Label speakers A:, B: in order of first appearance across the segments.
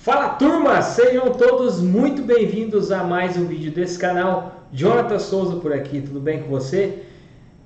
A: Fala turma, sejam todos muito bem-vindos a mais um vídeo desse canal. Jonathan Souza por aqui, tudo bem com você?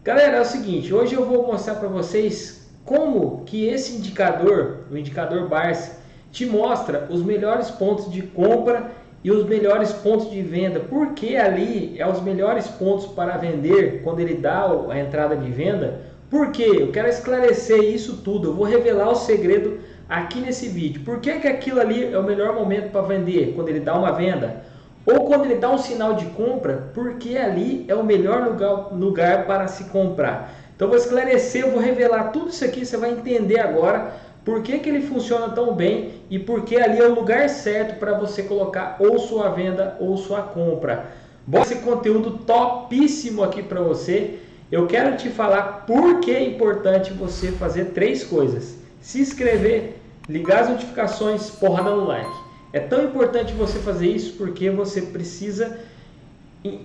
A: Galera, é o seguinte, hoje eu vou mostrar para vocês como que esse indicador, o indicador Barsi, te mostra os melhores pontos de compra e os melhores pontos de venda. Porque ali é os melhores pontos para vender quando ele dá a entrada de venda. Porque eu quero esclarecer isso tudo, eu vou revelar o segredo aqui nesse vídeo. Por que aquilo ali é o melhor momento para vender? Quando ele dá uma venda ou quando ele dá um sinal de compra, porque ali é o melhor lugar para se comprar. Então eu vou esclarecer, eu vou revelar tudo isso aqui, você vai entender agora por que ele funciona tão bem e por que ali é o lugar certo para você colocar ou sua venda ou sua compra. Bom, esse conteúdo topíssimo aqui para você. Eu quero te falar por que é importante você fazer três coisas: se inscrever, ligar as notificações, porrada no like. É tão importante você fazer isso porque você precisa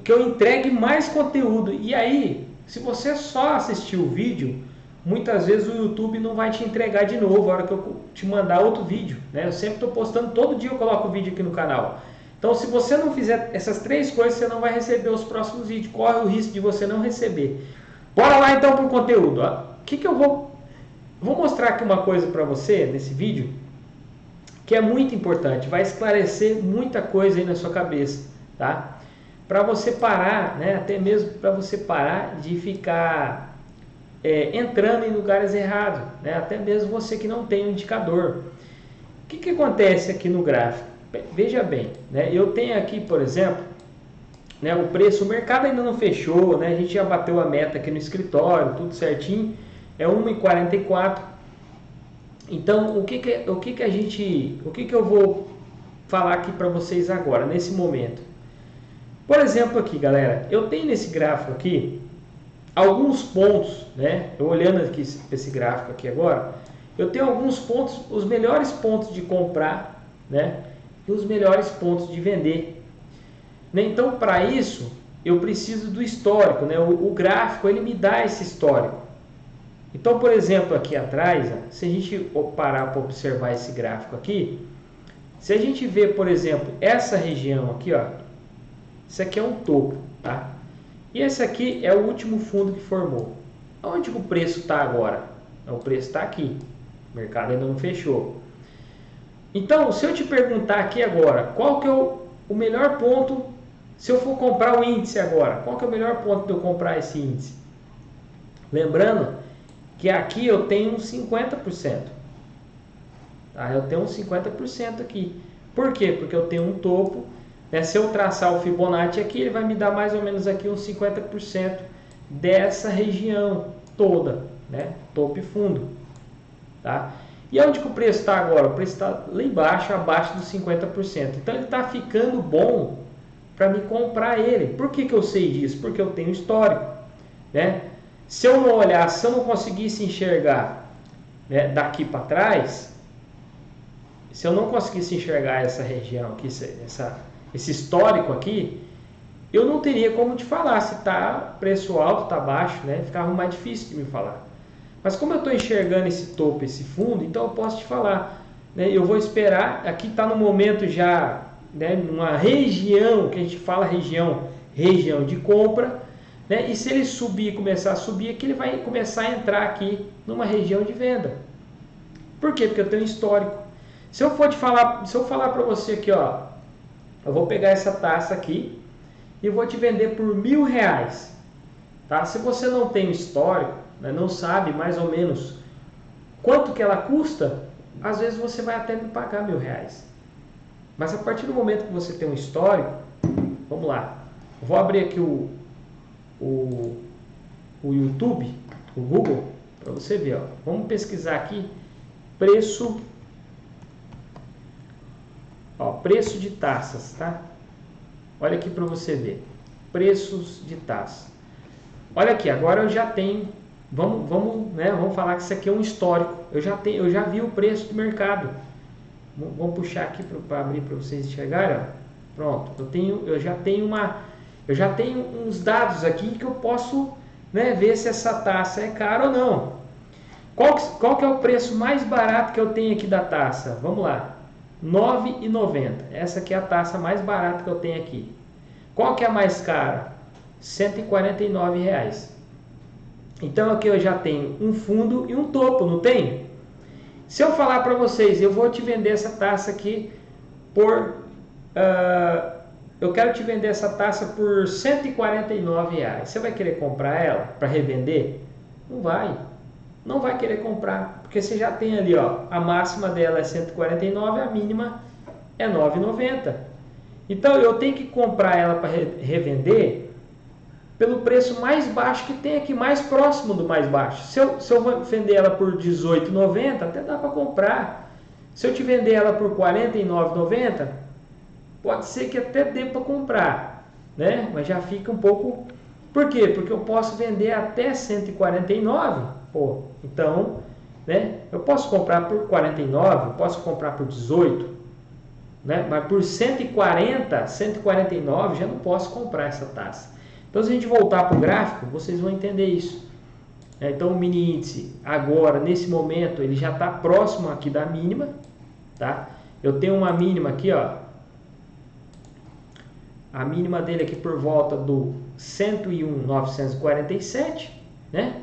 A: que eu entregue mais conteúdo. E aí, se você só assistir o vídeo, muitas vezes o YouTube não vai te entregar de novo a hora que eu te mandar outro vídeo, né? Eu sempre estou postando, todo dia eu coloco o vídeo aqui no canal. Então, se você não fizer essas três coisas, você não vai receber os próximos vídeos. Corre o risco de você não receber. Bora lá então para o conteúdo. O que eu vou mostrar aqui uma coisa para você nesse vídeo que é muito importante, vai esclarecer muita coisa aí na sua cabeça, tá? Para você parar, né? Até mesmo para você parar de ficar entrando em lugares errados, né? Até mesmo você que não tem um indicador. O que acontece aqui no gráfico? Veja bem, né? Eu tenho aqui, por exemplo, né, o preço, o mercado ainda não fechou, né? A gente já bateu a meta aqui no escritório, tudo certinho, é 1,44. Então, o que eu vou falar aqui para vocês agora, nesse momento? Por exemplo aqui, galera, eu tenho nesse gráfico aqui alguns pontos, né? Eu olhando aqui esse gráfico aqui agora, eu tenho alguns pontos, os melhores pontos de comprar, né? E os melhores pontos de vender. Então, para isso, eu preciso do histórico, né? O gráfico, ele me dá esse histórico. Então, por exemplo, aqui atrás, se a gente parar para observar esse gráfico aqui, se a gente ver, por exemplo, essa região aqui, ó, isso aqui é um topo, tá? E esse aqui é o último fundo que formou. Onde o preço está agora? O preço está aqui. O mercado ainda não fechou. Então, se eu te perguntar aqui agora, qual que é o melhor ponto, se eu for comprar o índice agora, qual que é o melhor ponto de eu comprar esse índice? Lembrando que aqui eu tenho uns 50%. Tá? Eu tenho uns 50% aqui. Por quê? Porque eu tenho um topo. Né? Se eu traçar o Fibonacci aqui, ele vai me dar mais ou menos aqui uns 50% dessa região toda, né? Topo e fundo. Tá? E onde que o preço está agora? O preço está lá embaixo, abaixo dos 50%. Então ele está ficando bom para me comprar ele. Por que eu sei disso? Porque eu tenho histórico, né? Se eu não olhar, se eu não conseguisse enxergar, né, daqui para trás, se eu não conseguisse enxergar essa região aqui, esse histórico aqui, eu não teria como te falar se está preço alto, está baixo, né? Ficava mais difícil de me falar. Mas como eu estou enxergando esse topo, esse fundo, então eu posso te falar, né? Eu vou esperar, aqui está no momento já, né, numa região, que a gente fala região de compra, né? E se ele subir, começar a subir, aqui ele vai começar a entrar aqui numa região de venda. Por quê? Porque eu tenho histórico. Se eu falar para você aqui, ó, eu vou pegar essa taça aqui e vou te vender por R$1.000, tá? Se você não tem histórico, né, não sabe mais ou menos quanto que ela custa, às vezes você vai até me pagar R$1.000. Mas a partir do momento que você tem um histórico, vamos lá, eu vou abrir aqui o YouTube, o Google, para você ver, ó. Vamos pesquisar aqui preço, ó, preço de taças, tá? Olha aqui para você ver, preços de taças. Olha aqui, agora eu já tenho, vamos falar que isso aqui é um histórico. Eu já vi o preço do mercado. Vamos puxar aqui para abrir para vocês enxergarem, ó. Pronto, eu já tenho uns dados aqui que eu posso, né, ver se essa taça é cara ou não. Qual que é o preço mais barato que eu tenho aqui da taça? Vamos lá. R$ 9,90. Essa aqui é a taça mais barata que eu tenho aqui. Qual que é a mais cara? R$ 149. Então aqui eu já tenho um fundo e um topo, não tem? Se eu falar para vocês, eu vou te vender essa taça aqui por... eu quero te vender essa taça por R$ 149. Você vai querer comprar ela para revender? Não vai. Não vai querer comprar, porque você já tem ali, ó, a máxima dela é 149, a mínima é 9,90. Então eu tenho que comprar ela para revender pelo preço mais baixo que tem aqui, mais próximo do mais baixo. Se eu vender ela por R$ 18,90, até dá para comprar. Se eu te vender ela por R$ 49,90, pode ser que até dê para comprar, né? Mas já fica um pouco... Por quê? Porque eu posso vender até 149. Pô, então, né? Eu posso comprar por 49, eu posso comprar por 18, né? Mas por 140, 149 já não posso comprar essa taça. Então, se a gente voltar para o gráfico, vocês vão entender isso. Então, o mini índice agora, nesse momento, ele já está próximo aqui da mínima, tá? Eu tenho uma mínima aqui, ó. A mínima dele aqui por volta do 101.947, né?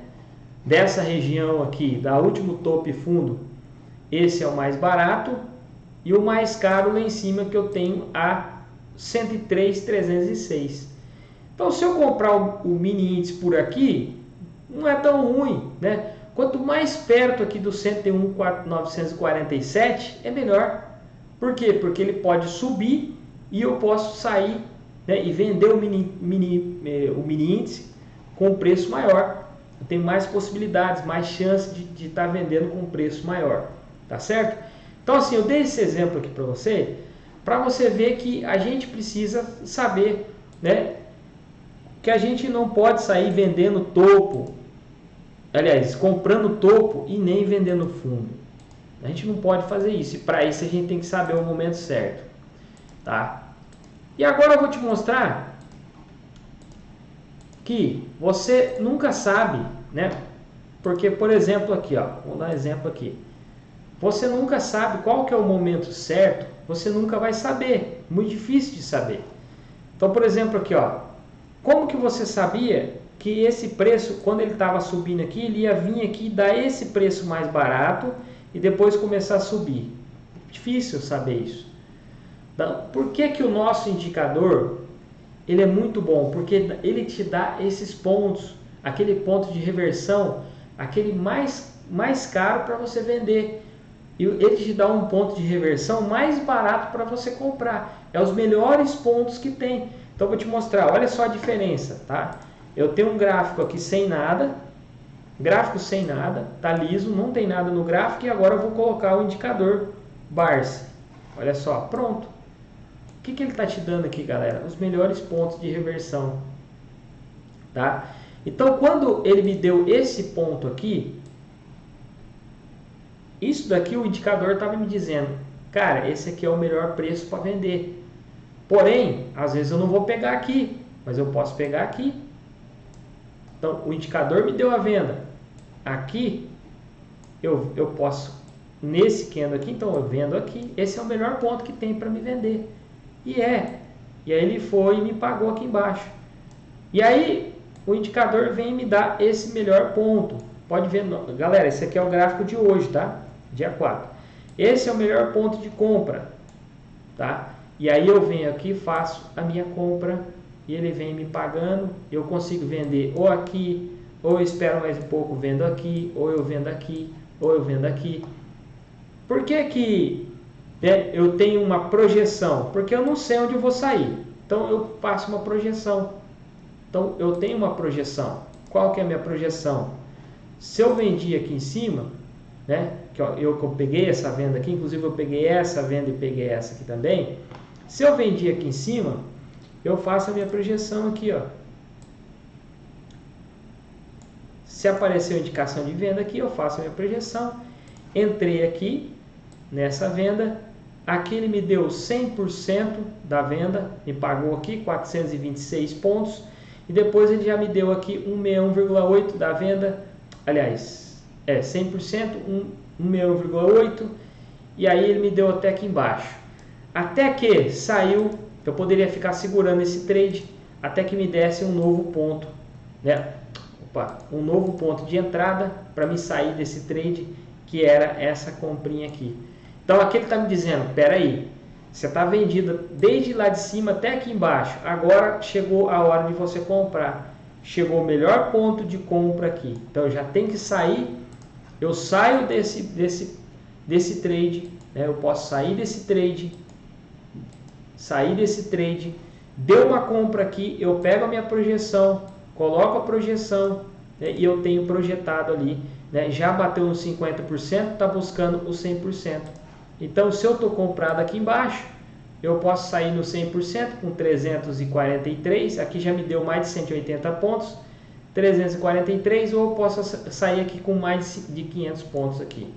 A: Dessa região aqui, da último topo e fundo, esse é o mais barato. E o mais caro lá em cima que eu tenho a 103.306. Então, se eu comprar o mini índice por aqui, não é tão ruim, né? Quanto mais perto aqui do 101.947, é melhor. Por quê? Porque ele pode subir e eu posso sair, né, e vender o mini índice com preço maior. Eu tenho mais possibilidades, mais chance de estar vendendo com preço maior, tá certo? Então, assim, eu dei esse exemplo aqui para você ver que a gente precisa saber, né, que a gente não pode sair vendendo topo, aliás, comprando topo e nem vendendo fundo. A gente não pode fazer isso, e para isso a gente tem que saber o momento certo, tá? E agora eu vou te mostrar que você nunca sabe, né? Porque, por exemplo, aqui, ó, vou dar um exemplo aqui. Você nunca sabe qual que é o momento certo, você nunca vai saber, muito difícil de saber. Então, por exemplo, aqui, ó, como que você sabia que esse preço, quando ele estava subindo aqui, ele ia vir aqui dar esse preço mais barato e depois começar a subir? Difícil saber isso. Então, por que que o nosso indicador ele é muito bom? Porque ele te dá esses pontos, aquele ponto de reversão, aquele mais caro para você vender. E ele te dá um ponto de reversão mais barato para você comprar. É os melhores pontos que tem. Então eu vou te mostrar, olha só a diferença, tá? Eu tenho um gráfico aqui sem nada, gráfico sem nada, tá liso, não tem nada no gráfico, e agora eu vou colocar o indicador Barsi. Olha só, pronto. O que ele está te dando aqui, galera? Os melhores pontos de reversão, tá? Então, quando ele me deu esse ponto aqui, isso daqui o indicador estava me dizendo, cara, esse aqui é o melhor preço para vender. Porém, às vezes eu não vou pegar aqui, mas eu posso pegar aqui. Então, o indicador me deu a venda. Aqui, eu posso, nesse candle aqui, então eu vendo aqui. Esse é o melhor ponto que tem para me vender. E aí ele foi e me pagou aqui embaixo. E aí, o indicador vem me dar esse melhor ponto. Pode ver, galera, esse aqui é o gráfico de hoje, tá? Dia 4. Esse é o melhor ponto de compra, tá? E aí eu venho aqui, faço a minha compra e ele vem me pagando. Eu consigo vender ou aqui, ou eu espero mais um pouco, vendo aqui, ou eu vendo aqui, ou eu vendo aqui. Por que que eu tenho uma projeção? Porque eu não sei onde eu vou sair. Então eu faço uma projeção. Então eu tenho uma projeção. Qual que é a minha projeção? Se eu vendi aqui em cima, né, que eu peguei essa venda aqui, inclusive eu peguei essa venda e peguei essa aqui também. Se eu vendi aqui em cima, eu faço a minha projeção aqui, ó. Se apareceu indicação de venda aqui, eu faço a minha projeção. Entrei aqui nessa venda, aqui ele me deu 100% da venda, me pagou aqui 426 pontos, e depois ele já me deu aqui 161,8 da venda. Aliás, 100%, 161,8. e aí ele me deu até aqui embaixo. Até que saiu, eu poderia ficar segurando esse trade até que me desse um novo ponto, né? Um novo ponto de entrada para me sair desse trade, que era essa comprinha aqui. Então aqui ele está me dizendo, espera aí, você está vendida desde lá de cima até aqui embaixo, agora chegou a hora de você comprar, chegou o melhor ponto de compra aqui, então eu já tenho que sair, eu saio desse trade, né? Eu posso sair desse trade, deu uma compra aqui, eu pego a minha projeção, coloco a projeção, né, e eu tenho projetado ali, né, já bateu nos 50%, está buscando os 100%. Então, se eu estou comprado aqui embaixo, eu posso sair no 100% com 343, aqui já me deu mais de 180 pontos, 343, ou eu posso sair aqui com mais de 500 pontos aqui.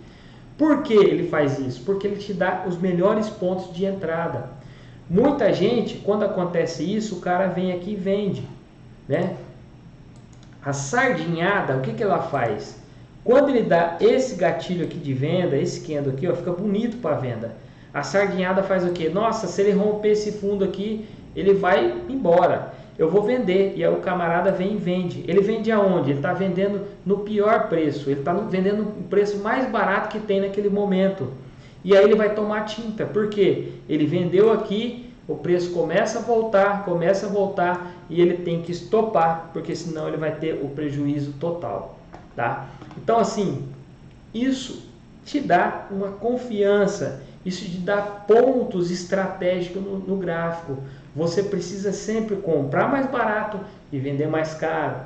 A: Por que ele faz isso? Porque ele te dá os melhores pontos de entrada. Muita gente, quando acontece isso, o cara vem aqui e vende, né? A sardinhada, o que que ela faz? Quando ele dá esse gatilho aqui de venda, esse candle aqui, ó, fica bonito para venda. A sardinhada faz o quê? Nossa, se ele romper esse fundo aqui, ele vai embora. Eu vou vender. E aí o camarada vem e vende. Ele vende aonde? Ele está vendendo no pior preço. Ele está vendendo o preço mais barato que tem naquele momento. E aí ele vai tomar tinta. Por quê? Ele vendeu aqui, o preço começa a voltar e ele tem que estopar, porque senão ele vai ter o prejuízo total, tá? Então assim, isso te dá uma confiança, isso te dá pontos estratégicos no gráfico. Você precisa sempre comprar mais barato e vender mais caro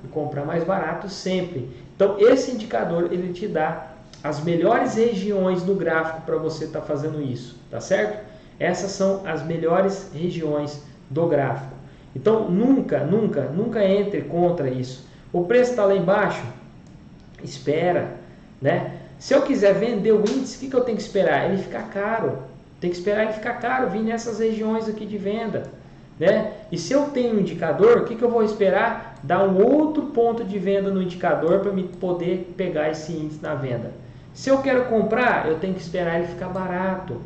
A: e comprar mais barato sempre. Então esse indicador ele te dá as melhores regiões do gráfico para você estar fazendo isso, tá certo? Essas são as melhores regiões do gráfico. Então nunca entre contra isso. O preço está lá embaixo, espera, né? Se eu quiser vender o índice, o que eu tenho que esperar? Ele ficar caro. Tem que esperar ele ficar caro, vir nessas regiões aqui de venda, né? E se eu tenho um indicador, o que eu vou esperar? Dar um outro ponto de venda no indicador para me poder pegar esse índice na venda. Se eu quero comprar, eu tenho que esperar ele ficar barato.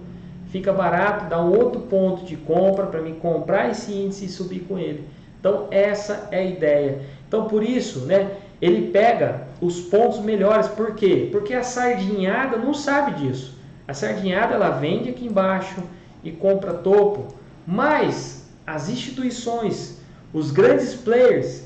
A: Fica barato, dá um outro ponto de compra para mim comprar esse índice e subir com ele. Então essa é a ideia. Então por isso, né, ele pega os pontos melhores. Por quê? Porque a sardinhada não sabe disso. A sardinhada ela vende aqui embaixo e compra topo. Mas as instituições, os grandes players,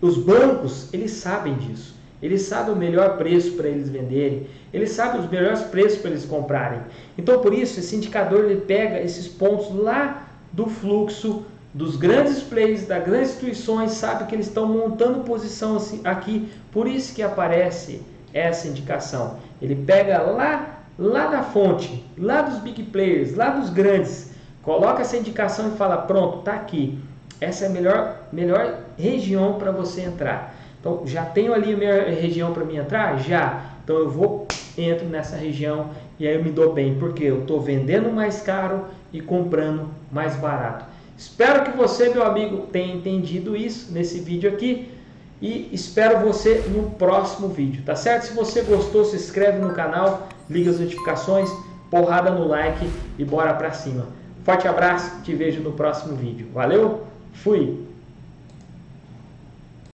A: os bancos, eles sabem disso. Eles sabem o melhor preço para eles venderem. Eles sabem os melhores preços para eles comprarem. Então, por isso, esse indicador ele pega esses pontos lá do fluxo dos grandes players, das grandes instituições, sabe que eles estão montando posição assim, aqui. Por isso que aparece essa indicação. Ele pega lá da fonte, lá dos big players, lá dos grandes, coloca essa indicação e fala, pronto, está aqui. Essa é a melhor região para você entrar. Então, já tenho ali a melhor região para mim entrar? Já. Então, entro nessa região e aí eu me dou bem, porque eu estou vendendo mais caro e comprando mais barato. Espero que você, meu amigo, tenha entendido isso nesse vídeo aqui e espero você no próximo vídeo, tá certo? Se você gostou, se inscreve no canal, liga as notificações, porrada no like e bora pra cima. Forte abraço, te vejo no próximo vídeo. Valeu, fui!